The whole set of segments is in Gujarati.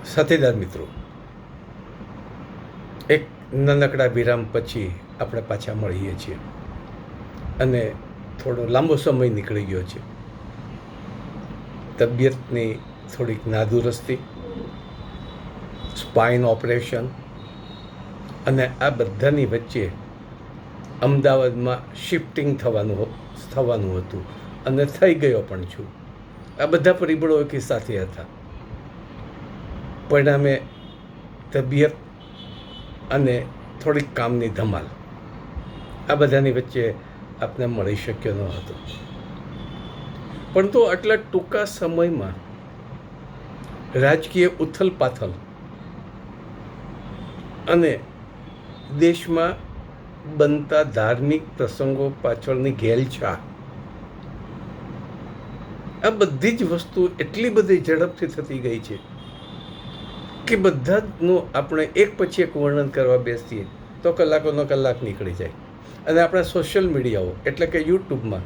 સાથીદાર મિત્રો, એક નાનકડા વિરામ પછી આપણે પાછા મળીએ છીએ અને થોડો લાંબો સમય નીકળી ગયો છે. તબિયતની થોડીક નાદુરસ્તી, સ્પાઇન ઓપરેશન અને આ બધાની વચ્ચે અમદાવાદમાં શિફ્ટિંગ થવાનું હતું અને થઈ ગયો પણ છું. આ બધા પરિબળો એકી સાથે હતા. પરિણામે તબિયત અને થોડીક કામની ધમાલ, આ બધાની વચ્ચે આપને મળી શક્યો ન હતો. પરંતુ આટલા ટૂંકા સમયમાં રાજકીય ઉથલપાથલ અને દેશમાં બનતા ધાર્મિક પ્રસંગો પાછળની ઘેલછા, આ બધી જ વસ્તુ એટલી બધી ઝડપથી થતી ગઈ છે કે બધાનું આપણે એક પછી એક વર્ણન કરવા બેસીએ તો કલાકોનો કલાક નીકળી જાય. અને આપણા સોશિયલ મીડિયાઓ એટલે કે યુટ્યુબમાં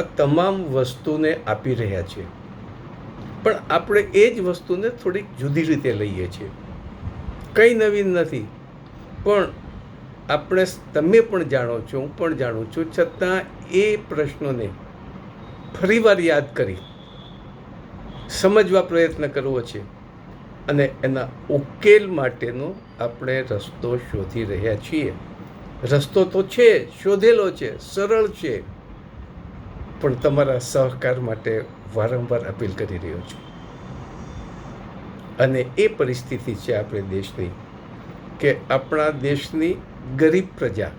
આ તમામ વસ્તુને આપી રહ્યા છે, પણ આપણે એ જ વસ્તુને થોડીક જુદી રીતે લઈએ છીએ. કંઈ નવીન નથી, પણ આપણે, તમે પણ જાણો છો, હું પણ જાણું છું, છતાં એ પ્રશ્નોને ફરીવાર યાદ કરી સમજવા પ્રયત્ન કરવો છે અને એના ઉકેલ માટેનો આપણે રસ્તો શોધી રહ્યા છીએ. રસ્તો તો છે, શોધેલો છે, સરળ છે, પણ તમારા સહકાર માટે વારંવાર અપીલ કરી રહ્યો છું. અને એ પરિસ્થિતિ છે આપણે દેશની, કે આપણા દેશની ગરીબ પ્રજા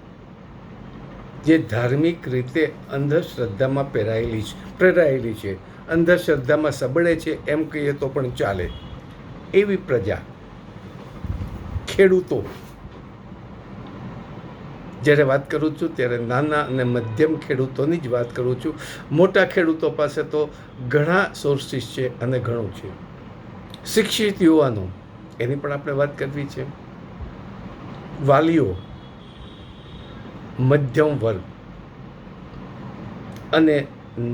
જે ધાર્મિક રીતે અંધશ્રદ્ધામાં પ્રેરાયેલી છે, અંધશ્રદ્ધામાં સબળે છે એમ કહીએ તો પણ ચાલે, એવી પ્રજા, ખેડૂતો, જ્યારે વાત કરું છું ત્યારે નાના અને મધ્યમ ખેડૂતોની જ વાત કરું છું. મોટા ખેડૂતો પાસે તો ઘણા સોર્સિસ છે અને ઘણું છે. શિક્ષિત યુવાનો, એની પણ આપણે વાત કરવી છે. વાલીઓ, મધ્યમ વર્ગ અને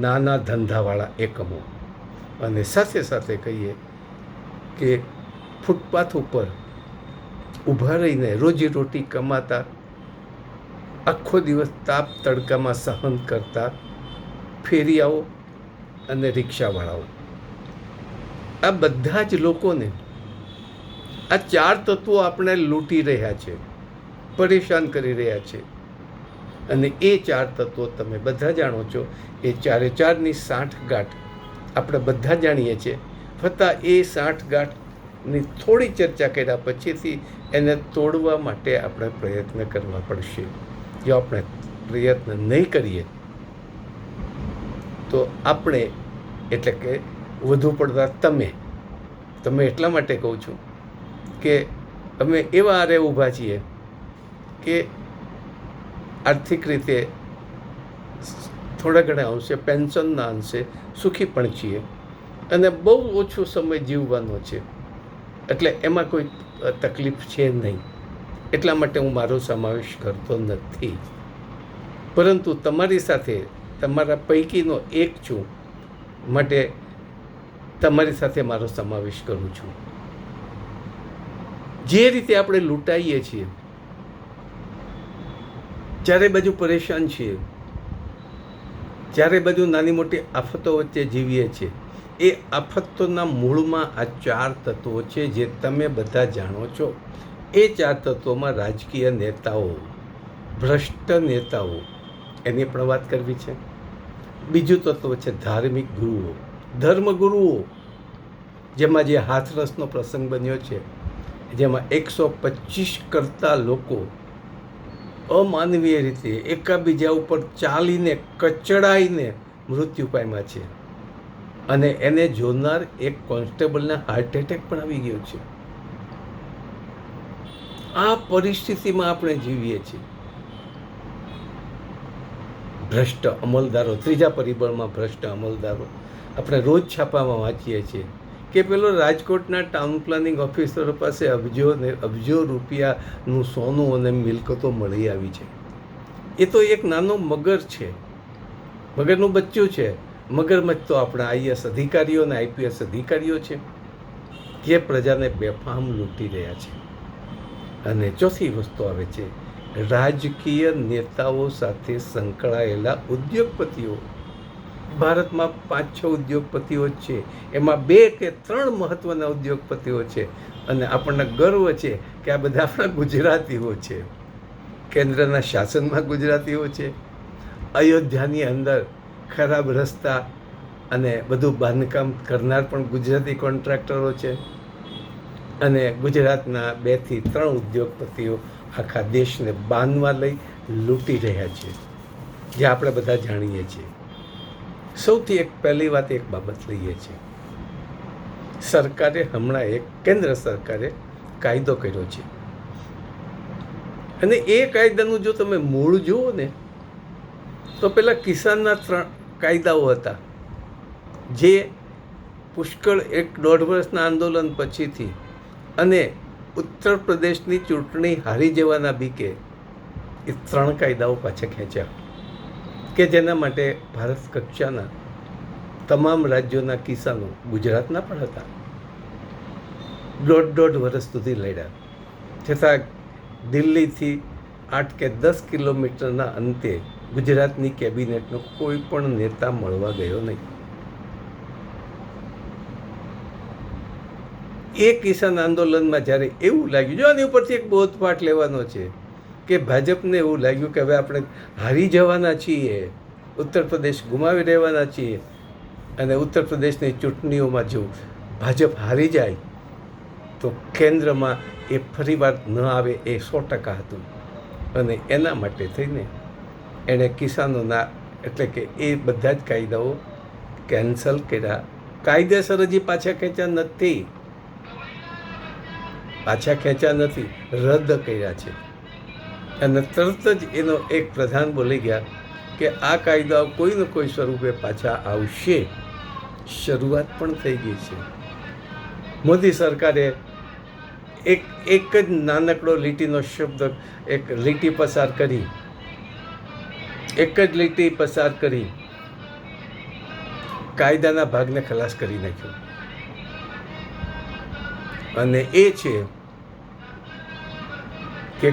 નાના ધંધાવાળા એકમો, અને સાથે સાથે કહીએ કે ફૂટપાથ ઉપર ઊભા રહીને રોજીરોટી કમાતા, આખો દિવસ તાપ તડકામાં સહન કરતા ફેરિયાઓ અને રિક્ષાવાળાઓ, આ બધા જ લોકોને આ ચાર તત્વો આપણે લૂંટી રહ્યા છે, પરેશાન કરી રહ્યા છે. અને એ ચાર તત્વો તમે બધા જાણો છો. એ ચારે ચારની સાંઠગાંઠ આપણે બધા જાણીએ છીએ. છતાં એ સાંઠગાંઠની થોડી ચર્ચા કર્યા પછીથી એને તોડવા માટે આપણે પ્રયત્ન કરવા પડશે. જો આપણે પ્રયત્ન નહીં કરીએ તો આપણે, એટલે કે વધુ પડતા તમે એટલા માટે કહું છું કે અમે એવા આરે ઊભા છીએ કે આર્થિક રીતે થોડા ઘણા અંશે, પેન્શનના અંશે સુખી પણ છીએ અને બહુ ઓછો સમય જીવવાનો છે, એટલે એમાં કોઈ તકલીફ છે નહીં. એટલા માટે હું મારો સમાવેશ કરતો નથી. પરંતુ તમારી સાથે, તમારા પૈકીનો એક છું, માટે તમારી સાથે મારો સમાવેશ કરું છું. જે રીતે આપણે લૂંટાઈએ છીએ, ચારે બાજુ પરેશાન છીએ, ચારે બાજુ નાની મોટી આફતો વચ્ચે જીવીએ છીએ, એ આફતોના મૂળમાં આ ચાર તત્વો છે જે તમે બધા જાણો છો. એ ચાર તત્વોમાં રાજકીય નેતાઓ, ભ્રષ્ટ નેતાઓ, એની પણ વાત કરવી છે. બીજું તત્વ છે ધાર્મિક ગુરુઓ, ધર્મગુરુઓ, જેમાં જે હાથરસનો પ્રસંગ બન્યો છે, જેમાં 125 કરતા લોકો અમાનવીય રીતે એકાબીજા ઉપર ચાલીને કચડાઈને મૃત્યુ પામ્યા છે. અને એને જોનાર એક કોન્સ્ટેબલને હાર્ટ એટેક પણ આવી ગયો છે. આ પરિસ્થિતિમાં આપણે જીવીએ છીએ. ભ્રષ્ટ અમલદારો, ત્રીજા પરિબળમાં ભ્રષ્ટ અમલદારો, આપણે રોજ છાપામાં વાંચીએ છીએ કે પેલો રાજકોટના ટાઉન પ્લાનિંગ ઓફિસરો પાસે અબજો રૂપિયાનું સોનું અને મિલકતો મળી આવી છે. એ તો એક નાનો મગર છે, મગરનું બચ્ચું છે. મગરમચ્છ તો આપણા આઈએસ અધિકારીઓ અને આઈપીએસ અધિકારીઓ છે. જે પ્રજાને બેફામ લૂંટી રહ્યા છે. અને ચોથી વસ્તુ આવે છે રાજકીય નેતાઓ સાથે સંકળાયેલા ઉદ્યોગપતિઓ. ભારતમાં 5-6 ઉદ્યોગપતિઓ જ છે, એમાં 2 કે 3 મહત્ત્વના ઉદ્યોગપતિઓ છે. અને આપણને ગર્વ છે કે આ બધા આપણા ગુજરાતીઓ છે. કેન્દ્રના શાસનમાં ગુજરાતીઓ છે. અયોધ્યાની અંદર ખરાબ રસ્તા અને બધું બાંધકામ કરનાર પણ ગુજરાતી કોન્ટ્રાક્ટરો છે. અને ગુજરાતના 2 થી 3 ઉદ્યોગપતિઓ આખા દેશને બાંધવા લઈ લૂંટી રહ્યા છે, જે આપણે બધા જાણીએ છીએ. સૌથી પહેલી વાત એક બાબત લઈએ છીએ. સરકારે હમણાં કેન્દ્ર સરકારે કાયદો કર્યો છે, અને એ કાયદાનું જો તમે મૂળ જુઓ ને તો પેલા કિસાનના 3 કાયદાઓ હતા, જે પુષ્કળ 1-1.5 વર્ષના આંદોલન પછીથી અને ઉત્તર પ્રદેશની ચૂંટણી હારી જવાના બીકે એ 3 કાયદાઓ પાછા ખેંચ્યા, કે જેના માટે ભારત કક્ષાના તમામ રાજ્યોના કિસાનો, ગુજરાતના પણ હતા, 1.5 વર્ષ સુધી લડ્યા. છતાં દિલ્હીથી 8 કે 10 કિલોમીટરના અંતે ગુજરાતની કેબિનેટનો કોઈ પણ નેતા મળવા ગયો નહીં. એ કિસાન આંદોલનમાં જ્યારે એવું લાગ્યું, જો આની ઉપરથી એક બોધપાઠ લેવાનો છે, કે ભાજપને એવું લાગ્યું કે હવે આપણે હારી જવાના છીએ, ઉત્તર પ્રદેશ ગુમાવી રહેવાના છીએ, અને ઉત્તર પ્રદેશની ચૂંટણીઓમાં જો ભાજપ હારી જાય તો કેન્દ્રમાં એ ફરીવાર ન આવે એ 100% હતું. અને એના માટે થઈને એણે કિસાનોના એટલે કે એ બધા જ કાયદાઓ કેન્સલ કર્યા. કાયદેસર હજી પાછા ખેંચ્યા નથી, રદ કર્યા છે. અને તરત જ એનો એક પ્રધાન બોલી ગયા કે આ કાયદાઓ કોઈ ને કોઈ સ્વરૂપે પાછા આવશે. શરૂઆત પણ થઈ ગઈ છે. મોદી સરકારે એક જ નાનકડો લીટીનો શબ્દ, એક લીટી પસાર કરી કાયદાના ભાગને ખલાસ કરી નાખ્યો. અને એ છે કે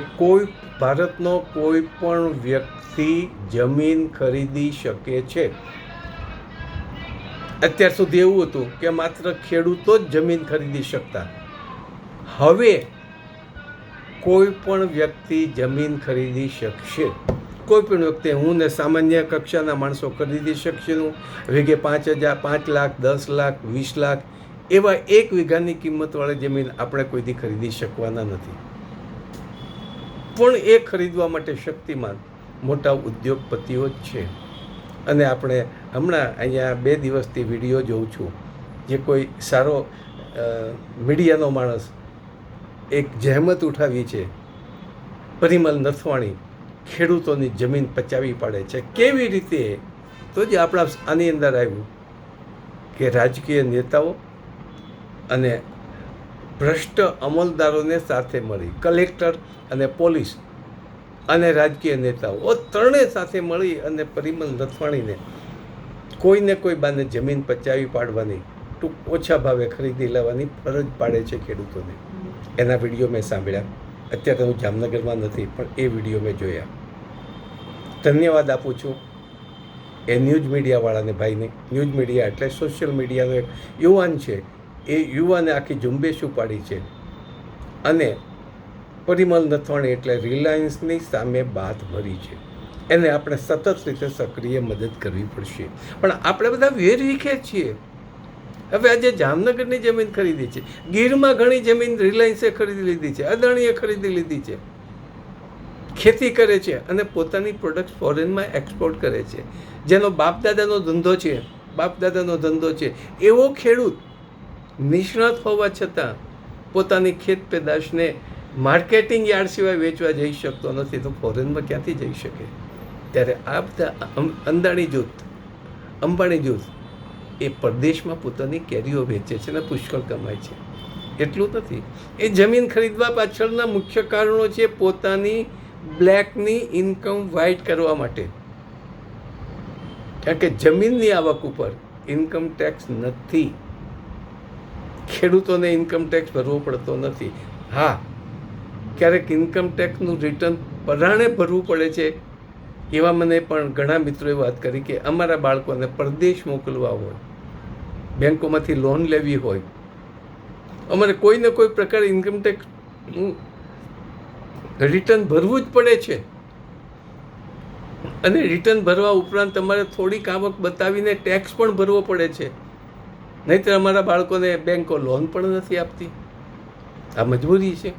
ભારતનો કોઈ પણ વ્યક્તિ જમીન ખરીદી શકે છે. અત્યાર સુધી એવું હતું કે માત્ર ખેડૂતો જ જમીન ખરીદી શકતા. હવે કોઈ પણ વ્યક્તિ જમીન ખરીદી શકશે. કોઈ પણ વ્યક્તિ, હું ને સામાન્ય કક્ષાના માણસો ખરીદી શકશે. વીઘે 5,000, 5 લાખ, 10 લાખ, 20 લાખ એવા 1 વીઘાની કિંમતવાળી જમીન આપણે કોઈથી ખરીદી શકવાના નથી. પણ એ ખરીદવા માટે શક્તિમાન મોટા ઉદ્યોગપતિઓ જ છે. અને આપણે હમણાં અહીંયા 2 દિવસથી વિડીયો જોઉં છું, જે કોઈ સારો મીડિયાનો માણસ એક જહેમત ઉઠાવી છે, પરિમલ નથવાણી ખેડૂતોની જમીન પચાવી પાડે છે. કેવી રીતે? તો જે આપણા આની અંદર આવ્યું કે રાજકીય નેતાઓ અને ભ્રષ્ટ અમલદારોને સાથે મળી, કલેક્ટર અને પોલીસ અને રાજકીય નેતાઓ ત્રણેય સાથે મળી અને પરિમલ નથવાણીને કોઈને કોઈ બાને જમીન પચાવી પાડવાની, ઓછા ભાવે ખરીદી લેવાની ફરજ પાડે છે ખેડૂતોને. એના વિડીયો મેં સાંભળ્યા. અત્યારે હું જામનગરમાં નથી, પણ એ વિડીયો મેં જોયા. ધન્યવાદ આપું છું એ ન્યૂઝ મીડિયાવાળાને ભાઈને. ન્યૂઝ મીડિયા એટલે સોશિયલ મીડિયાનો એક યુવાન છે. એ યુવાને આખી ઝુંબેશ ઉપાડી છે. અને પરિમલ નથવાણી એટલે રિલાયન્સની સામે બાથ ભરી છે. એને આપણે સતત રીતે સક્રિય મદદ કરવી પડશે. પણ આપણે બધા વેરવિખેર છીએ. હવે આજે જામનગરની જમીન ખરીદી છે, ગીરમાં ઘણી જમીન રિલાયન્સે ખરીદી લીધી છે, અદાણીએ ખરીદી લીધી છે, ખેતી કરે છે અને પોતાની પ્રોડક્ટ ફોરેનમાં એક્સપોર્ટ કરે છે. જેનો બાપદાદાનો ધંધો છે એવો ખેડૂત નિષ્ણાત હોવા છતાં પોતાની ખેત પેદાશને માર્કેટિંગ યાર્ડ સિવાય વેચવા જઈ શકતો નથી, તો ફોરેનમાં ક્યાંથી જઈ શકે? ત્યારે આ બધા અંબાણી જૂથ એ પરદેશમાં પોતાની કેરીઓ વેચે છે અને પુષ્કળ કમાય છે. એટલું નથી, એ જમીન ખરીદવા પાછળના મુખ્ય કારણો છે પોતાની બ્લેકની ઇન્કમ વ્હાઇટ કરવા માટે. કારણ કે જમીનની આવક ઉપર ઇન્કમ ટેક્સ નથી. ખેડૂતોને ઇન્કમ ટેક્સ ભરવો પડતો નથી. હા, ક્યારેક ઇન્કમ ટેક્સનું રિટર્ન પરાણે ભરવું પડે છે. એવા મને પણ ઘણા મિત્રોએ વાત કરી કે અમારા બાળકોને પરદેશ મોકલવા હોય, બેંકોમાંથી લોન લેવી હોય, અમારે કોઈને કોઈ પ્રકારે ઇન્કમ ટેક્સનું રિટર્ન ભરવું જ પડે છે. અને રિટર્ન ભરવા ઉપરાંત તમારે થોડીક આવક બતાવીને ટેક્સ પણ ભરવો પડે છે. નહીંતર અમારા બાળકોને બેંકો લોન પણ નથી આપતી. આ મજબૂરી છે.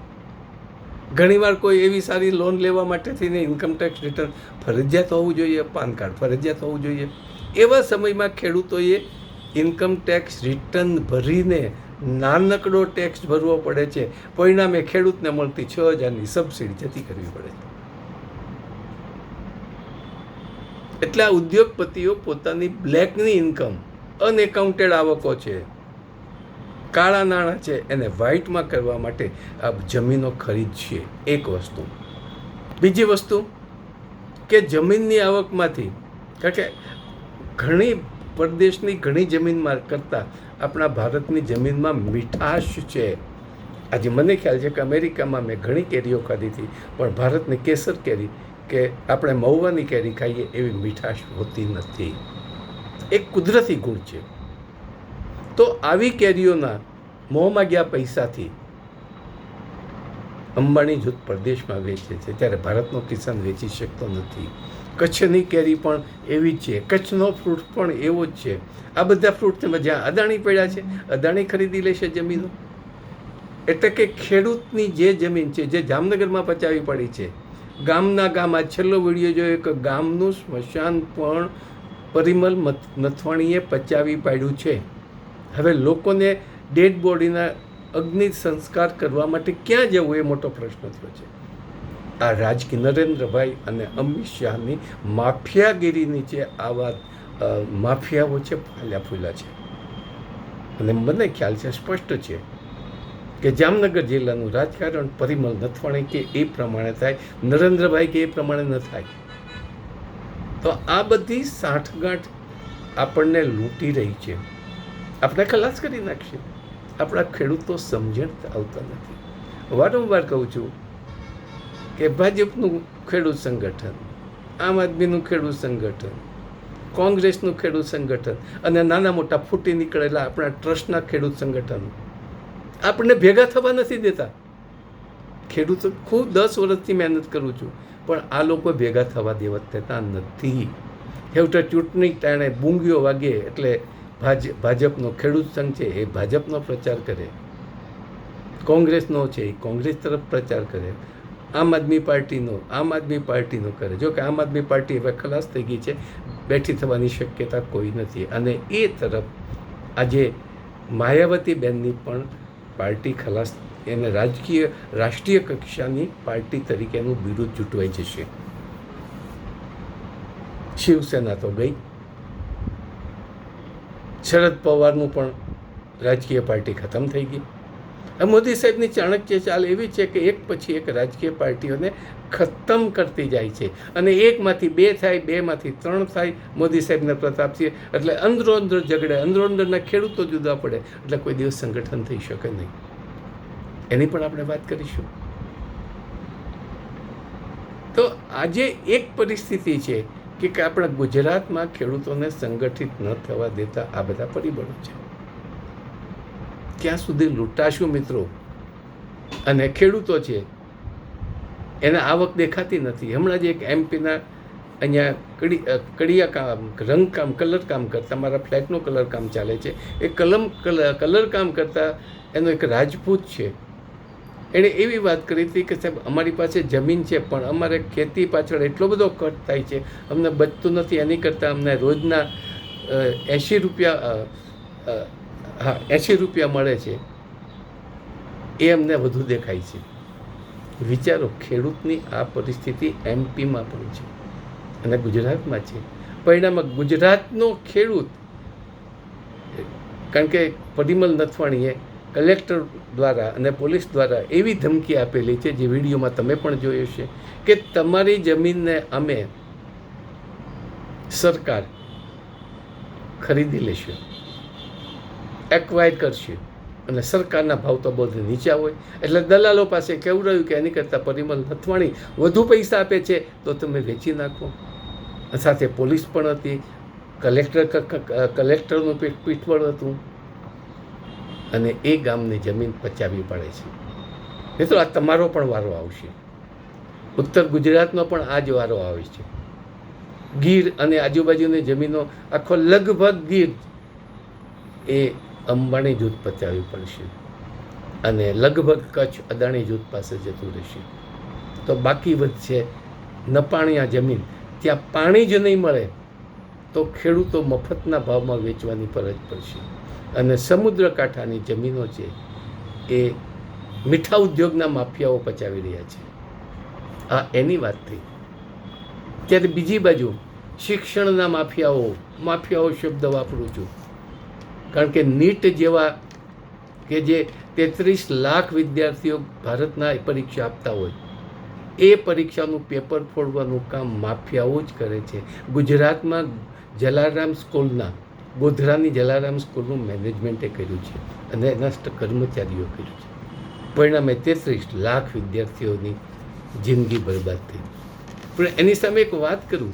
ઘણીવાર કોઈ એવી સારી લોન લેવા માટે થઈને ઇન્કમ ટેક્સ રિટર્ન ફરજિયાત હોવું જોઈએ, પાન કાર્ડ ફરજિયાત હોવું જોઈએ. એવા સમયમાં ખેડૂતોએ ઇન્કમ ટેક્સ રિટર્ન ભરીને નાનકડો ટેક્સ ભરવો પડે છે. પરિણામે ખેડૂતને મળતી 6,000ની સબસિડી જતી કરવી પડે છે. એટલે આ ઉદ્યોગપતિઓ પોતાની બ્લેકની ઇન્કમ, અનએકાઉન્ટેડ આવકો છે, કાળા નાણાં છે, એને વ્હાઇટમાં કરવા માટે આ જમીનો ખરીદશે. એક વસ્તુ. બીજી વસ્તુ કે જમીનની આવકમાંથી, કારણ કે ઘણી પરદેશની ઘણી જમીનમાં કરતાં આપણા ભારતની જમીનમાં મીઠાશ છે. આજે મને ખ્યાલ છે કે અમેરિકામાં મેં ઘણી કેરીઓ ખાધી હતી, પણ ભારતની કેસર કેરી કે આપણે મહુવાની કેરી ખાઈએ એવી મીઠાશ હોતી નથી. એક કુદરતી ગુણ છે. તો આવી કેરીઓના મોંમાં ગયા પૈસાથી અંબાણી જૂથ પરદેશમાં વેચે છે, ત્યારે ભારતનો કિસાન વેચી શકતો નથી. કચ્છની કેરી પણ એવી જ છે, કચ્છનો ફ્રૂટ પણ એવો જ છે. આ બધા ફ્રૂટમાં જ્યાં અદાણી પડ્યા છે, અદાણી ખરીદી લેશે જમીનો. એટલે કે ખેડૂતની જે જમીન છે, જે જામનગરમાં પચાવી પડી છે, ગામના ગામ, આ છેલ્લો વિડીયો જોયો કે ગામનું સ્મશાન પણ પરિમલ નથવાણીએ પચાવી પાડ્યું છે. હવે લોકોને ડેડ બોડીના અગ્નિ સંસ્કાર કરવા માટે ક્યાં જવું એ મોટો પ્રશ્ન થયો છે. આ રાજકીય નરેન્દ્રભાઈ અને અમિત શાહની માફિયાગીરી છે. આવા માફિયાઓ છે, ફાલ્યા ફૂલ્યા છે. અને મને ખ્યાલ છે, સ્પષ્ટ છે કે જામનગર જિલ્લાનું રાજકારણ પરિમલ નથવાણી કે એ પ્રમાણે થાય, નરેન્દ્રભાઈ કે એ પ્રમાણે ન થાય. તો આ બધી સાંઠગાંઠ આપણને લૂંટી રહી છે, આપણે ખલાસ કરી નાખશે. આપણા ખેડૂતો સમજણ આવતા નથી. વારંવાર કહું છું કે ભાજપનું ખેડૂત સંગઠન, આમ આદમીનું ખેડૂત સંગઠન, કોંગ્રેસનું ખેડૂત સંગઠન અને નાના મોટા ફૂટી નીકળેલા આપણા ટ્રસ્ટના ખેડૂત સંગઠનો આપણને ભેગા થવા નથી દેતા. ખેડૂતો ખૂબ 10 વર્ષથી મહેનત કરું છું, પણ આ લોકો ભેગા થવા દેતા નથી. હેવટા ચૂંટણી ટાણે બૂંગીઓ વાગે એટલે ભાજપનો ખેડૂત સંઘ છે એ ભાજપનો પ્રચાર કરે, કોંગ્રેસનો છે એ કોંગ્રેસ તરફ પ્રચાર કરે, આમ આદમી પાર્ટીનો કરે. જો કે આમ આદમી પાર્ટી હવે ખલાસ થઈ ગઈ છે, બેઠી થવાની શક્યતા કોઈ નથી. અને એ તરફ આજે માયાવતી બેનની પણ પાર્ટી ખલાસ, એને રાષ્ટ્રીય કક્ષાની પાર્ટી તરીકેનું બિરુદ ચૂંટવાઈ જશે. શિવસેના તો ગઈ. શરદ પવારનું પણ રાજકીય પાર્ટી ખતમ થઈ ગઈ. આ મોદી સાહેબની ચાણક્ય ચાલ એવી છે કે એક પછી એક રાજકીય પાર્ટીઓને ખતમ કરતી જાય છે, અને એકમાંથી 2 થાય, 2માંથી 3 થાય. મોદી સાહેબને પ્રતાપ છે એટલે અંદરો અંદર ઝઘડે, અંદરો અંદરના ખેડૂતો જુદા પડે, એટલે કોઈ દિવસ સંગઠન થઈ શકે નહીં. એની પણ આપણે વાત કરીશું. તો આજે એક પરિસ્થિતિ છે કે આપણા ગુજરાતમાં ખેડૂતોને સંગઠિત ન થવા દેતા આ બધા પરિબળો છે. ક્યાં સુધી લૂંટાશું મિત્રો? અને ખેડૂતો છે એને આવક દેખાતી નથી. હમણાં જ એક એમપીના અહીંયા કડિયા કામ, રંગકામ, કલર કામ કરતા, મારા ફ્લેટનું કલર કામ ચાલે છે, એ કલર કામ કરતા એનો એક રાજપૂત છે, એણે એવી વાત કરી હતી કે સાહેબ અમારી પાસે જમીન છે પણ અમારે ખેતી પાછળ એટલો બધો ખર્ચ થાય છે, અમને બચતું નથી, એની કરતાં અમને રોજના 80 રૂપિયા મળે છે એ અમને વધુ દેખાય છે. વિચારો, ખેડૂતની આ પરિસ્થિતિ એમપીમાં પણ છે અને ગુજરાતમાં છે. પરિણામે ગુજરાતનો ખેડૂત, કારણ કે પરિમલ નથવાણીએ કલેક્ટર દ્વારા અને પોલીસ દ્વારા એવી ધમકી આપેલી છે, જે વિડીયોમાં તમે પણ જોયો છે, કે તમારી જમીનને અમે સરકાર ખરીદી લેશે, એક્વાયર કરશે. અને સરકારના ભાવ તો બહુ નીચા હોય, એટલે દલાલો પાસે કેવું રહ્યું કે એની કરતાં પરિમલ નથવાણી વધુ પૈસા આપે છે તો તમે વેચી નાખો. સાથે પોલીસ પણ હતી, કલેક્ટરનું પીઠબળ હતું, અને એ ગામની જમીન પચાવી પડે છે. મિત્રો, આ તમારો પણ વારો આવશે. ઉત્તર ગુજરાતનો પણ આ જ વારો આવે છે. ગીર અને આજુબાજુની જમીનો આખો લગભગ ગીર એ અંબાણી જૂથ પચાવવી પડશે, અને લગભગ કચ્છ અદાણી જૂથ પાસે જતું રહેશે. તો બાકી વધશે નપાણિયા જમીન. ત્યાં પાણી જ નહીં મળે તો ખેડૂતો મફતના ભાવમાં વેચવાની ફરજ પડશે. અને સમુદ્ર કાંઠાની જમીનો છે એ મીઠા ઉદ્યોગના માફિયાઓ પચાવી રહ્યા છે. આ એની વાત થઈ. ત્યારે બીજી બાજુ શિક્ષણના માફિયાઓ શબ્દ વાપરું છું, કારણ કે નીટ જેવા કે જે 33 લાખ વિદ્યાર્થીઓ ભારતના પરીક્ષા આપતા હોય, એ પરીક્ષાનું પેપર ફોડવાનું કામ માફિયાઓ જ કરે છે. ગુજરાતમાં જલારામ સ્કૂલના, ગોધરાની જલારામ સ્કૂલનું મેનેજમેન્ટે કર્યું છે અને એના કર્મચારીઓ કર્યું છે. પરિણામે 33 લાખ વિદ્યાર્થીઓની જિંદગી બરબાદ થઈ. પણ એની સામે એક વાત કરું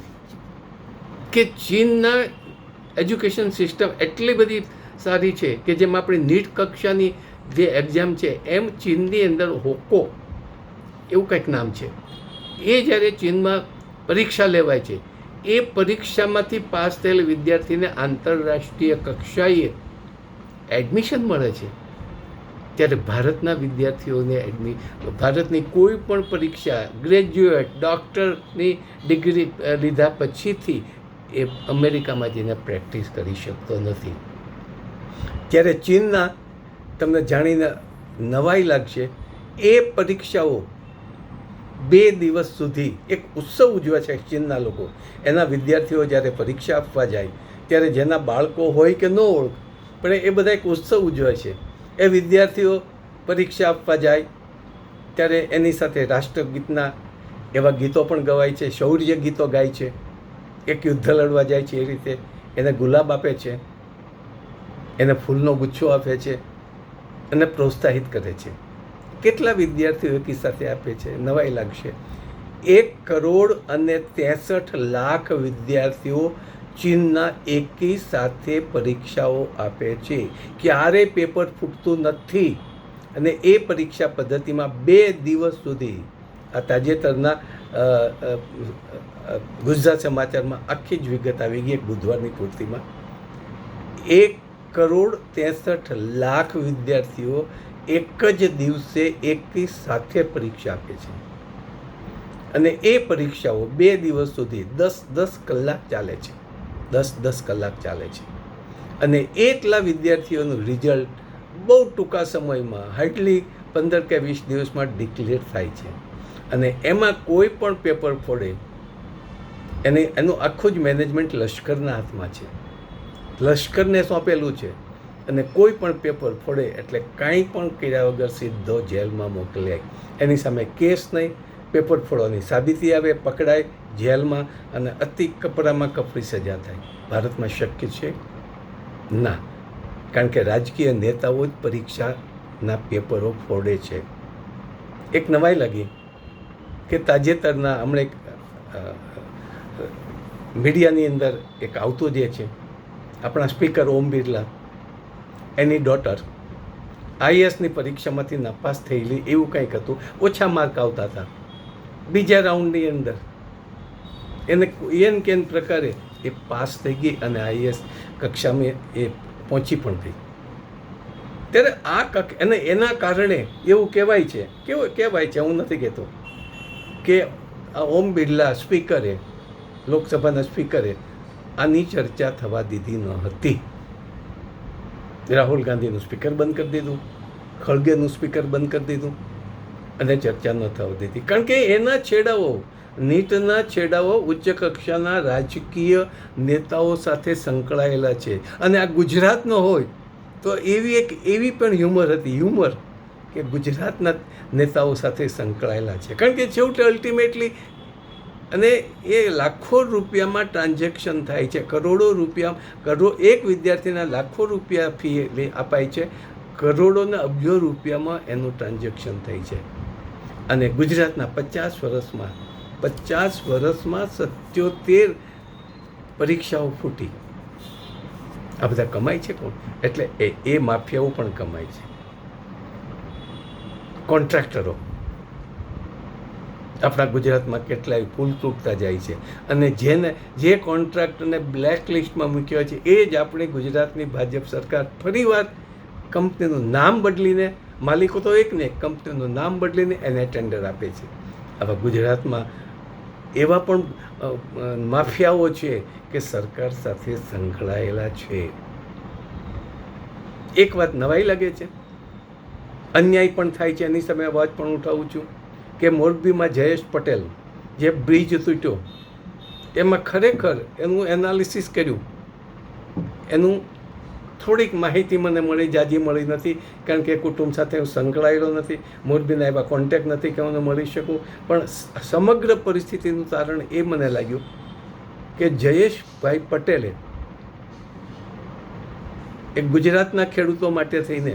કે ચીનના એજ્યુકેશન સિસ્ટમ એટલી બધી સારી છે કે જેમ આપણી નીટ કક્ષાની જે એક્ઝામ છે, એમ ચીનની અંદર હોકો એવું કંઈક નામ છે, એ જ્યારે ચીનમાં પરીક્ષા લેવાય છે, એ પરીક્ષામાંથી પાસ થયેલ વિદ્યાર્થીને આંતરરાષ્ટ્રીય કક્ષાએ એડમિશન મળે છે. ત્યારે ભારતના વિદ્યાર્થીઓને ભારતની કોઈ પણ પરીક્ષા, ગ્રેજ્યુએટ, ડૉક્ટરની ડિગ્રી લીધા પછીથી એ અમેરિકામાં જઈને પ્રેક્ટિસ કરી શકતો નથી. ત્યારે ચીનના, તમને જાણીને નવાઈ લાગશે, એ પરીક્ષાઓ 2 દિવસ સુધી એક ઉત્સવ ઉજવે છે ચીનના લોકો. એના વિદ્યાર્થીઓ જ્યારે પરીક્ષા આપવા જાય ત્યારે જેના બાળકો હોય કે ન હોય, પણ એ બધા એક ઉત્સવ ઉજવે છે. એ વિદ્યાર્થીઓ પરીક્ષા આપવા જાય ત્યારે એની સાથે રાષ્ટ્રગીતના એવા ગીતો પણ ગવાય છે, શૌર્ય ગીતો ગાય છે. એક યુદ્ધ લડવા જાય છે એ રીતે એને ગુલાબ આપે છે, એને ફૂલનો ગુચ્છો આપે છે અને પ્રોત્સાહિત કરે છે. કેટલા વિદ્યાર્થીઓ એકી સાથે આપે છે, નવાઈ લાગશે. 1,63,00,000 વિદ્યાર્થીઓ ચીનના એકી સાથે પરીક્ષાઓ આપે છે. ક્યારે પેપર ફૂટતું નથી. અને એ પરીક્ષા પદ્ધતિમાં 2 દિવસ સુધી, આ તાજેતરના ગુજરાત સમાચારમાં આખી જ વિગત આવી ગઈ બુધવારની પૂર્તિમાં. 1,63,00,000 વિદ્યાર્થીઓ એક જ દિવસે એકી સાથે પરીક્ષા આપે છે. અને એ પરીક્ષાઓ 2 દિવસ સુધી 10 કલાક ચાલે છે. 10 કલાક ચાલે છે. અને એટલા વિદ્યાર્થીઓનું રિઝલ્ટ બહુ ટૂંકા સમયમાં, હાર્ડલી 15 કે 20 દિવસમાં ડિક્લેર થાય છે. અને એમાં કોઈ પણ પેપર ફોડે એનું આખું જ મેનેજમેન્ટ લશ્કરના હાથમાં છે. લશ્કરને સોંપેલું છે. અને કોઈ પણ પેપર ફોડે એટલે કાંઈ પણ કર્યા વગર સીધો જેલમાં મોકલાય. એની સામે કેસ નહીં, પેપર ફોડવાની સાબિતી આવે, પકડાય, જેલમાં, અને અતિ કપરામાં કપરી સજા થાય. ભારતમાં શક્ય છે? ના, કારણ કે રાજકીય નેતાઓ જ પરીક્ષાના પેપરો ફોડે છે. એક નવાઈ લાગી કે તાજેતરના હમણાં એક મીડિયાની અંદર એક આવતું જે છે, આપણા સ્પીકર ઓમ બિરલા, એની ડોટર આઈએસની પરીક્ષામાંથી નાપાસ થયેલી, એવું કંઈક હતું. ઓછા માર્ક આવતા હતા. બીજા રાઉન્ડની અંદર એને કેન પ્રકારે એ પાસ થઈ ગઈ અને આઈએસ કક્ષામાં એ પહોંચી પણ ગઈ. ત્યારે એના કારણે એવું કહેવાય છે, હું નથી કહેતો, કે આ ઓમ બિરલા સ્પીકરે, લોકસભાના સ્પીકરે આની ચર્ચા થવા દીધી ન હતી. રાહુલ ગાંધીનું સ્પીકર બંધ કરી દીધું, ખળગેનું સ્પીકર બંધ કરી દીધું, અને ચર્ચા ન થવા દીધી. કારણ કે એના છેડાઓ, નીટના છેડાઓ ઉચ્ચ કક્ષાના રાજકીય નેતાઓ સાથે સંકળાયેલા છે. અને આ ગુજરાતનો હોય તો એવી પણ હ્યુમર હતી, કે ગુજરાતના નેતાઓ સાથે સંકળાયેલા છે. કારણ કે છેવટે અલ્ટિમેટલી, અને એ લાખો રૂપિયામાં ટ્રાન્ઝેક્શન થાય છે, કરોડો રૂપિયા, એક વિદ્યાર્થીના લાખો રૂપિયા ફી અપાય છે, કરોડોના અબજો રૂપિયામાં એનું ટ્રાન્ઝેક્શન થઈ છે. અને ગુજરાતના 50 વર્ષમાં 77 પરીક્ષાઓ ફૂટી. આ બધા કમાય છે કોણ? એટલે એ માફિયાઓ પણ કમાય છે. કોન્ટ્રાક્ટરો આપણા ગુજરાતમાં કેટલાય પુલ તૂટતા જાય છે, અને જે કોન્ટ્રાક્ટરને બ્લેક લિસ્ટમાં મૂક્યો છે એ જ આપણી ગુજરાતની ભાજપ સરકાર ફરીવાર કંપનીનું નામ બદલીને, માલિકો તો એક ને કંપનીનું નામ બદલીને એને ટેન્ડર આપે છે. આવા ગુજરાતમાં એવા પણ માફિયાઓ છે કે સરકાર સાથે સંકળાયેલા છે. એક વાત નવાઈ લાગે છે, અન્યાય પણ થાય છે, એની સામે અવાજ પણ ઉઠાવું છું કે મોરબીમાં જયેશ પટેલ જે બ્રિજ તૂટ્યો એમાં ખરેખર એનું એનાલિસિસ કર્યું, એનું થોડીક માહિતી મને મળી, જાજી મળી નથી, કારણ કે કુટુંબ સાથે હું સંકળાયેલો નથી, મોરબીના એવા કોન્ટેક્ટ નથી કે હું મળી શકું. પણ સમગ્ર પરિસ્થિતિનું તારણ એ મને લાગ્યું કે જયેશભાઈ પટેલે એ ગુજરાતના ખેડૂતો માટે થઈને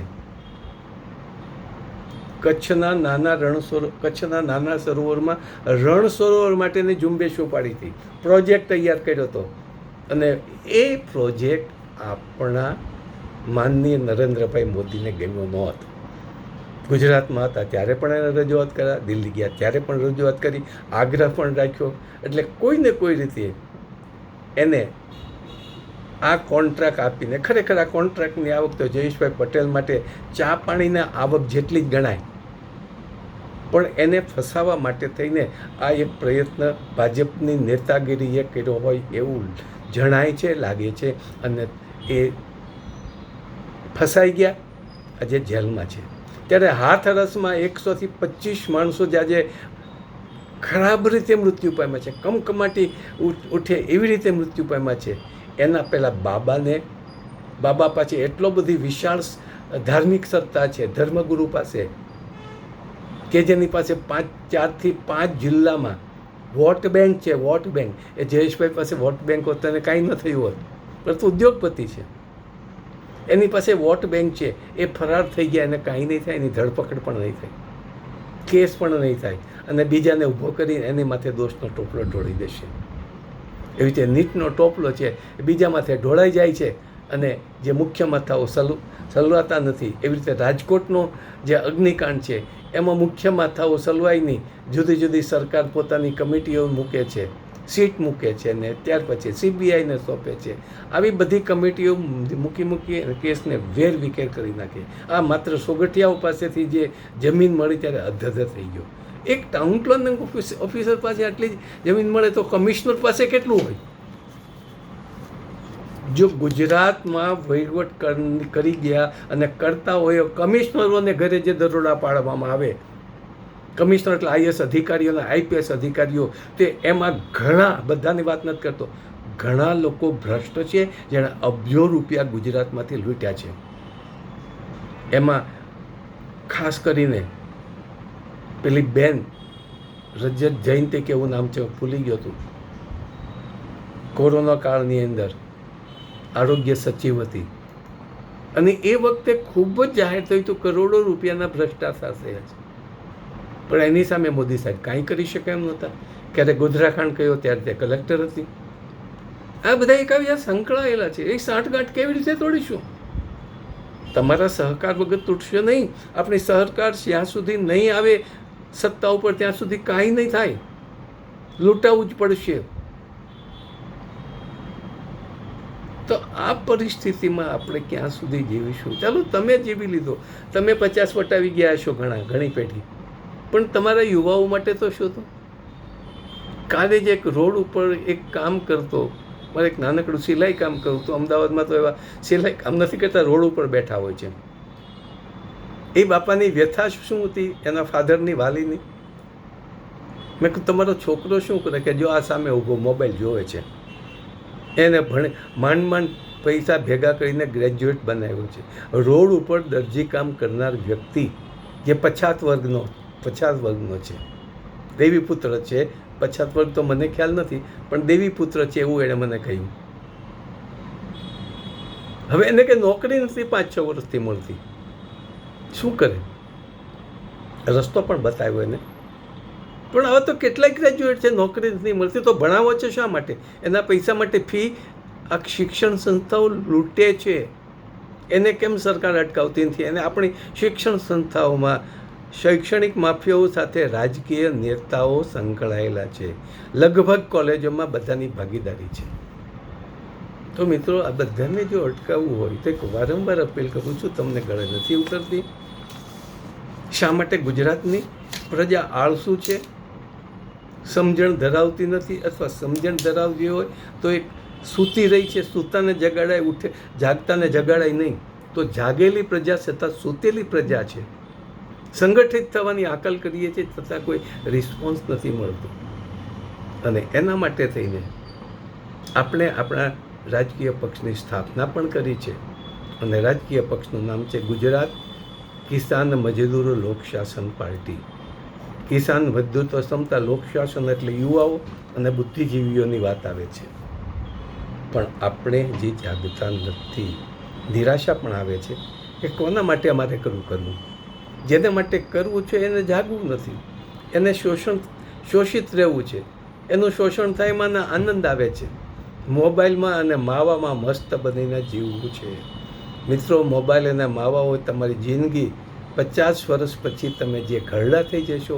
કચ્છના નાના સરોવરમાં રણ સરોવર માટેની ઝુંબેશ ઉપાડી હતી, પ્રોજેક્ટ તૈયાર કર્યો હતો. અને એ પ્રોજેક્ટ આપણા માનનીય નરેન્દ્રભાઈ મોદીને ગમ્યો નહોતો. ગુજરાતમાં હતા ત્યારે પણ એને રજૂઆત કર્યા, દિલ્હી ગયા ત્યારે પણ રજૂઆત કરી, આગ્રહ પણ રાખ્યો. એટલે કોઈને કોઈ રીતે એને આ કોન્ટ્રાક્ટ આપીને, ખરેખર આ કોન્ટ્રાક્ટની આવક તો જયેશભાઈ પટેલ માટે ચા પાણીના આવક જેટલી જ ગણાય, પણ એને ફસાવવા માટે થઈને આ એક પ્રયત્ન ભાજપની નેતાગીરીએ કર્યો હોય એવું જણાય છે, લાગે છે. અને એ ફસાઈ ગયા, આજે જેલમાં છે. ત્યારે હાથરસમાં 100 થી 25 માણસો જે આજે ખરાબ રીતે મૃત્યુ પામ્યા છે, કમકમાટી ઉઠે એવી રીતે મૃત્યુ પામ્યા છે, એના પહેલાં બાબા પાસે એટલો બધી વિશાળ ધાર્મિક સત્તા છે, ધર્મગુરુ પાસે, કે જેની પાસે 4 થી 5 જિલ્લામાં વોટ બેંક છે. વોટ બેંક એ જયેશભાઈ પાસે વોટ બેંક હોત તેને કાંઈ ન થયું હોત, પરંતુ ઉદ્યોગપતિ છે, એની પાસે વોટ બેંક છે. એ ફરાર થઈ ગયા, એને કાંઈ નહીં થાય, એની ધરપકડ પણ નહીં થાય, કેસ પણ નહીં થાય, અને બીજાને ઊભો કરીને એની માથે દોષનો ટોપલો ઢોળી દેશે. એવી રીતે નીટનો ટોપલો છે એ બીજા માથે ઢોળાઈ જાય છે, અને જે મુખ્ય માથાઓ સલવાતા નથી. એવી રીતે રાજકોટનો જે અગ્નિકાંડ છે એમાં મુખ્ય માથાઓ સલવાય નહીં, જુદી જુદી સરકાર પોતાની કમિટીઓ મૂકે છે, સીટ મૂકે છે, ને ત્યાર પછી CBIને સોંપે છે. આવી બધી કમિટીઓ મૂકી કેસને વેરવિખેર કરી નાખે. આ માત્ર સોગઠિયાઓ પાસેથી જે જમીન મળી ત્યારે અધ્ધર થઈ ગયો. એક ટાઉન પ્લાનિંગ ઓફિસર પાસે આટલી જમીન મળે તો કમિશનર પાસે કેટલું હોય? જો ગુજરાતમાં વહીવટ કરી ગયા અને કરતા હોય, કમિશનરોને ઘરે જે દરોડા પાડવામાં આવે, કમિશનર એટલે IAS અધિકારીઓ અને IPS અધિકારીઓ, તે એમાં ઘણા, બધાની વાત નથી કરતો, ઘણા લોકો ભ્રષ્ટ છે જેણે અબજો રૂપિયા ગુજરાતમાંથી લૂંટ્યા છે. એમાં ખાસ કરીને પેલી બેન રજત જયંતિ કે એવું નામ છે, ભૂલી ગયો હતું, કોરોના કાળની અંદર આરોગ્ય સચિવ હતી, અને એ વખતે ખૂબ જ જાહેર થયું હતું કરોડો રૂપિયાના ભ્રષ્ટાચાર થયા છે, પણ એની સામે મોદી સાહેબ કાંઈ કરી શકે એમ નહોતા. ક્યારે ગોધરાકાંડ કયો ત્યારે તે કલેક્ટર હતી. આ બધા એકાબીજા સંકળાયેલા છે. એ સાંઠગાંઠ કેવી રીતે તોડીશું? તમારા સહકાર વગર તૂટશે નહીં. આપણી સહકાર જ્યાં સુધી નહીં આવે સત્તા ઉપર, ત્યાં સુધી કાંઈ નહીં થાય, લૂંટાવું જ પડશે. તો આ પરિસ્થિતિમાં આપણે ક્યાં સુધી જીવીશું? ચાલો, તમે જીવી લીધો, તમે 50 વટાવી ગયા છો, ઘણી પેઢી, પણ તમારા યુવાઓ માટે તો શું? તો કાલે જ એક રોડ ઉપર એક કામ કરતો, મારે એક નાનકડું સિલાઈ કામ કરું તો અમદાવાદમાં તો એવા સિલાઈ કામ નથી કરતા, રોડ ઉપર બેઠા હોય છે. એ બાપાની વ્યથા શું હતી, એના ફાધરની, વાલીની. મેં કહ્યું તમારો છોકરો શું કરે? કે જો આ સામે ઊભો મોબાઈલ જોવે છે, એને માંડ પૈસા ભેગા કરીને ગ્રેજ્યુએટ બનાવ્યો છે. રોડ ઉપર દરજી કામ કરનાર વ્યક્તિ જે પછાત વર્ગનો છે, દેવીપુત્ર છે, પછાત વર્ગ તો મને ખ્યાલ નથી, પણ દેવીપુત્ર છે એવું એણે મને કહ્યું. હવે એને કંઈ નોકરી નથી 5-6 વર્ષથી મળતી, શું કરે? રસ્તો પણ બતાવ્યો એને. પણ હવે તો કેટલાય ગ્રેજ્યુએટ છે, નોકરી નથી મળતી, તો ભણાવો છે શા માટે? એના પૈસા માટે ફી આ શિક્ષણ સંસ્થાઓ લૂંટે છે. એને કેમ સરકાર અટકાવતી નથી? એને આપણી શિક્ષણ સંસ્થાઓમાં શૈક્ષણિક માફિયાઓ સાથે રાજકીય નેતાઓ સંકળાયેલા છે. લગભગ કોલેજોમાં બધાની ભાગીદારી છે. તો મિત્રો, આ બધાને જો અટકાવવું હોય તો એક વારંવાર અપીલ કરું છું, તમને ગળે નથી ઉતરતી. શા માટે ગુજરાતની પ્રજા આળસુ છે, સમજણ ધરાવતી નથી, અથવા સમજણ ધરાવતી હોય તો એક સૂતી રહી છે. સૂતાને જગાડાય, ઉઠે જાગતાને જગાડાય નહીં. તો જાગેલી પ્રજા છતાં સૂતેલી પ્રજા છે. સંગઠિત થવાની આકલ કરીએ છીએ છતાં કોઈ રિસ્પોન્સ નથી મળતો. અને એના માટે થઈને આપણે આપણા રાજકીય પક્ષની સ્થાપના પણ કરી છે. અને રાજકીય પક્ષનું નામ છે ગુજરાત કિસાન મજદૂર લોકશાસન પાર્ટી. કિસાન મજદૂર ક્ષમતા લોકશાસન એટલે યુવાઓ અને બુદ્ધિજીવીઓની વાત આવે છે. પણ આપણે જે જાગતા નથી, નિરાશા પણ આવે છે કે કોના માટે અમારે કરવું. જેને માટે કરવું છે એને જાગવું નથી, એને શોષિત રહેવું છે. એનું શોષણ થાય એમાં આનંદ આવે છે. મોબાઈલમાં અને માવામાં મસ્ત બનીને જીવવું છે. મિત્રો, મોબાઈલ અને માવા હોય તમારી જિંદગી, 50 વર્ષ પછી તમે જે ઘરડા થઈ જશો,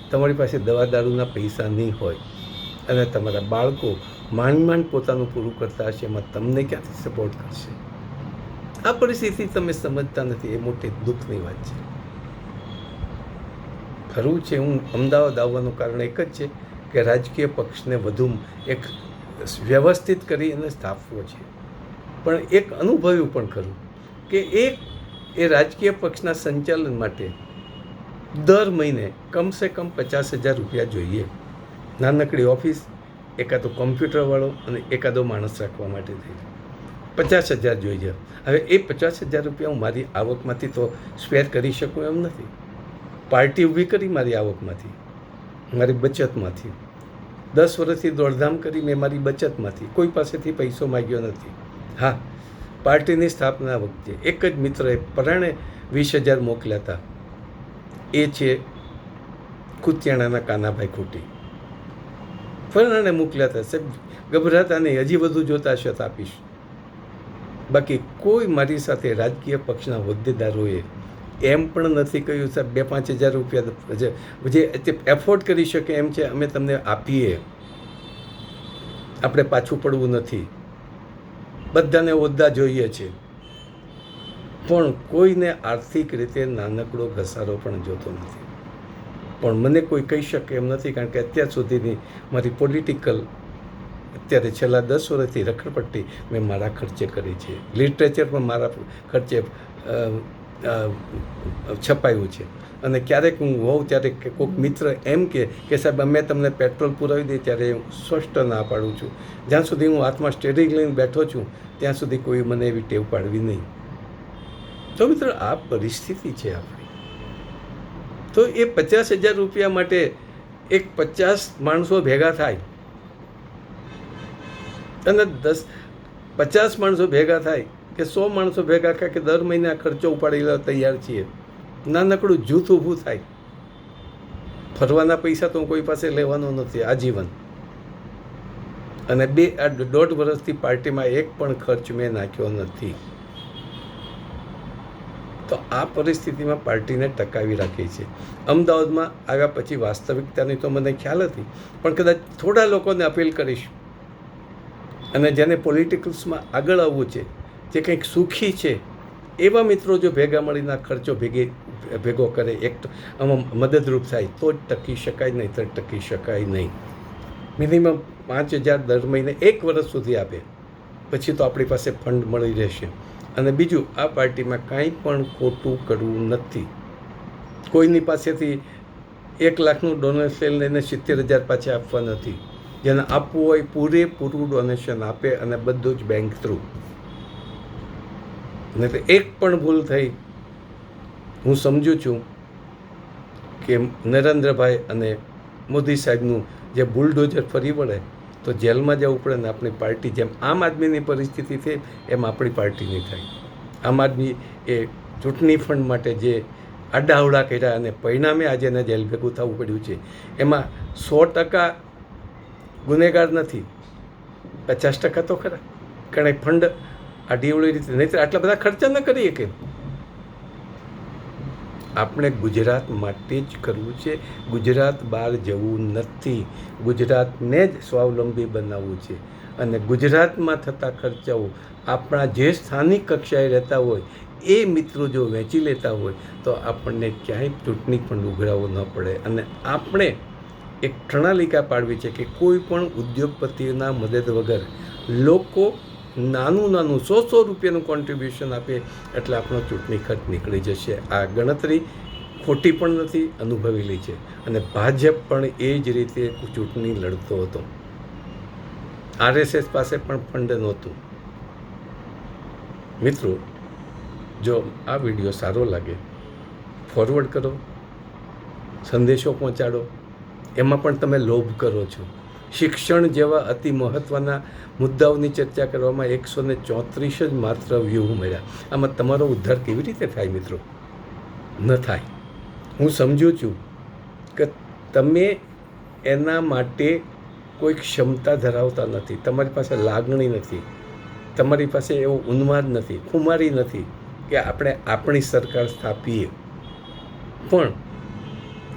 તમારી પાસે દવા દારૂના પૈસા નહીં હોય, અને તમારા બાળકો માંડ પોતાનું પૂરું કરતા હશે, એમાં તમને ક્યાંથી સપોર્ટ કરશે? આ પરિસ્થિતિ તમે સમજતા નથી, એ મોટી દુઃખની વાત છે. ખરું છે, હું અમદાવાદ આવવાનું કારણ એક જ છે કે રાજકીય પક્ષને વધુ એક વ્યવસ્થિત કરી અને સ્થાપવો છે. પણ એક અનુભવ્યું પણ ખરું કે એ રાજકીય પક્ષના સંચાલન માટે દર મહિને કમસે કમ 50,000 રૂપિયા જોઈએ. નાનકડી ઓફિસ, એકાદો કોમ્પ્યુટરવાળો અને એકાદો માણસ રાખવા માટે થઈ 50,000 જોઈએ. હવે એ 50,000 રૂપિયા હું મારી આવકમાંથી તો સ્પેર કરી શકું એમ નથી. પાર્ટી ઊભી કરી મારી આવકમાંથી, મારી બચતમાંથી. 10 વર્ષથી દોડધામ કરી મેં મારી બચતમાંથી, કોઈ પાસેથી પૈસો માગ્યો નથી. હા, પાર્ટીની સ્થાપના વખતે એક જ મિત્રએ પરાણે 20,000 મોકલ્યા હતા. એ છે કુતિયાણાના કાનાભાઈ ખોટી. પરાણે મોકલ્યા હતા. સાહેબ ગભરાતા નહીં, હજી વધુ જોતા હશે તો આપીશ. બાકી કોઈ મારી સાથે રાજકીય પક્ષના હોદ્દેદારોએ એમ પણ નથી કહ્યું સાહેબ 2-5 હજાર રૂપિયા જે એફોર્ડ કરી શકે એમ છે અમે તમને આપીએ, આપણે પાછું પડવું નથી, બધાને હોદ્દા જોઈએ છે. પણ કોઈને આર્થિક રીતે નાનકડો ઘસારો પણ જોતો નથી. પણ મને કોઈ કહી શકે એમ નથી, કારણ કે અત્યાર સુધીની મારી પોલિટિકલ અત્યારે છેલ્લા 10 વર્ષથી રખડપટ્ટી મેં મારા ખર્ચે કરી છે. લિટરેચર પણ મારા ખર્ચે છપાયું છે. અને ક્યારેક હું હોઉં ત્યારે કોઈક મિત્ર એમ કે સાહેબ અમે તમને પેટ્રોલ પુરાવી દઈએ, ત્યારે હું સ્પષ્ટ ના પાડું છું. જ્યાં સુધી હું હાથમાં સ્ટેરિંગ લઈને બેઠો છું ત્યાં સુધી કોઈ મને એવી ટેવ પાડવી નહીં. તો મિત્રો, આ પરિસ્થિતિ છે આપણી. તો એ 50,000 રૂપિયા માટે એક 50 માણસો ભેગા થાય અને 50 માણસો ભેગા થાય કે 100 માણસો ભેગા થાય કે દર મહિને આ ખર્ચો ઉપાડી લેવા તૈયાર છીએ. નાનકડું જૂથ ઊભું થાય. ફરવાના પૈસા તો હું કોઈ પાસે લેવાનો નથી આજીવન. અને 1.5 વર્ષથી પાર્ટીમાં એક પણ ખર્ચ મેં નાખ્યો નથી. તો આ પરિસ્થિતિમાં પાર્ટીને ટકાવી રાખી છે. અમદાવાદમાં આવ્યા પછી વાસ્તવિકતાની તો મને ખ્યાલ હતી, પણ કદાચ થોડા લોકોને અપીલ કરીશ, અને જેને પોલિટિકલ્સમાં આગળ આવવું છે, જે કંઈક સુખી છે, એવા મિત્રો જો ભેગા મળીને આ ખર્ચો ભેગો કરે, એક આમાં મદદરૂપ થાય તો જ ટકી શકાય, નહીં તો ટકી શકાય નહીં. મિનિમમ 5,000 દર મહિને 1 વર્ષ સુધી આપે, પછી તો આપણી પાસે ફંડ મળી રહેશે. અને બીજું, આ પાર્ટીમાં કાંઈ પણ ખોટું કરવું નથી. કોઈની પાસેથી 1 લાખનું ડોનેશન લઈને 70,000 પાછા આપવા નથી. જેને આપવું હોય પૂરેપૂરું ડોનેશન આપે, અને બધું જ બેંક થ્રુ. નહીં તો એક પણ ભૂલ થઈ, હું સમજુ છું કે નરેન્દ્રભાઈ અને મોદી સાહેબનું જે બુલડોઝર ફરી વળે તો જેલમાં જવું પડે. ને આપણી પાર્ટી જેમ આમ આદમીની પરિસ્થિતિ થઈ એમ આપણી પાર્ટીની થાય. આમ આદમી એ ચૂંટણી ફંડ માટે જે આડાવડા કર્યા અને પરિણામે આજે એને જેલ ભેગું થવું પડ્યું છે. એમાં 100% ગુનેગાર નથી, 50% તો ખરા. કારણ કે ફંડ આડી અવળી રીતે નહીં આટલા બધા ખર્ચા ન કરીએ કે આપણે ગુજરાત માટે જ કરવું છે. ગુજરાત બહાર જવું નથી, ગુજરાતને જ સ્વાવલંબી બનાવવું છે. અને ગુજરાતમાં થતા ખર્ચાઓ આપણા જે સ્થાનિક કક્ષાએ રહેતા હોય એ મિત્રો જો વહેંચી લેતા હોય તો આપણને ક્યાંય ચૂંટણી પણ ઉઘરાવો ન પડે. અને આપણે એક પ્રણાલિકા પાડવી છે કે કોઈ પણ ઉદ્યોગપતિના મદદ વગર લોકો નાનું 100 રૂપિયાનું કોન્ટ્રીબ્યુશન આપે એટલે આપણો ચૂંટણી ખર્ચ નીકળી જશે. આ ગણતરી ખોટી પણ નથી, અનુભવેલી છે. અને ભાજપ પણ એ જ રીતે ચૂંટણી લડતો હતો. RSS પાસે પણ ફંડ નહોતું. મિત્રો, જો આ વિડીયો સારો લાગે ફોરવર્ડ કરો, સંદેશો પહોંચાડો. એમાં પણ તમે લોભ કરો છો. શિક્ષણ જેવા અતિ મહત્ત્વના મુદ્દાઓની ચર્ચા કરવામાં 134 જ માત્ર વ્યૂ મળ્યા. આમાં તમારો ઉદ્ધાર કેવી રીતે થાય મિત્રો? ન થાય. હું સમજું છું કે તમે એના માટે કોઈ ક્ષમતા ધરાવતા નથી, તમારી પાસે લાગણી નથી, તમારી પાસે એવો ઉન્માદ નથી, ખુમારી નથી કે આપણે આપણી સરકાર સ્થાપીએ. પણ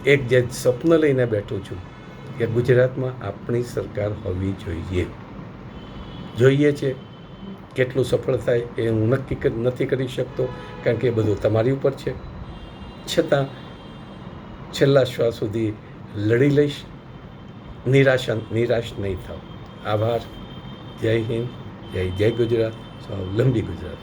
એક જે સ્વપ્ન લઈને બેઠો છું કે ગુજરાતમાં આપણી સરકાર હોવી જોઈએ છે. કેટલું સફળ થાય એ હું નક્કી નથી કરી શકતો, કારણ કે એ બધું તમારી ઉપર છે. છતાં છેલ્લા શ્વાસ સુધી લડી લઈશ. નિરાશ નહીં થાવ. આભાર. જય હિન્દ, જય ગુજરાત, સ્વાવલંબી ગુજરાત.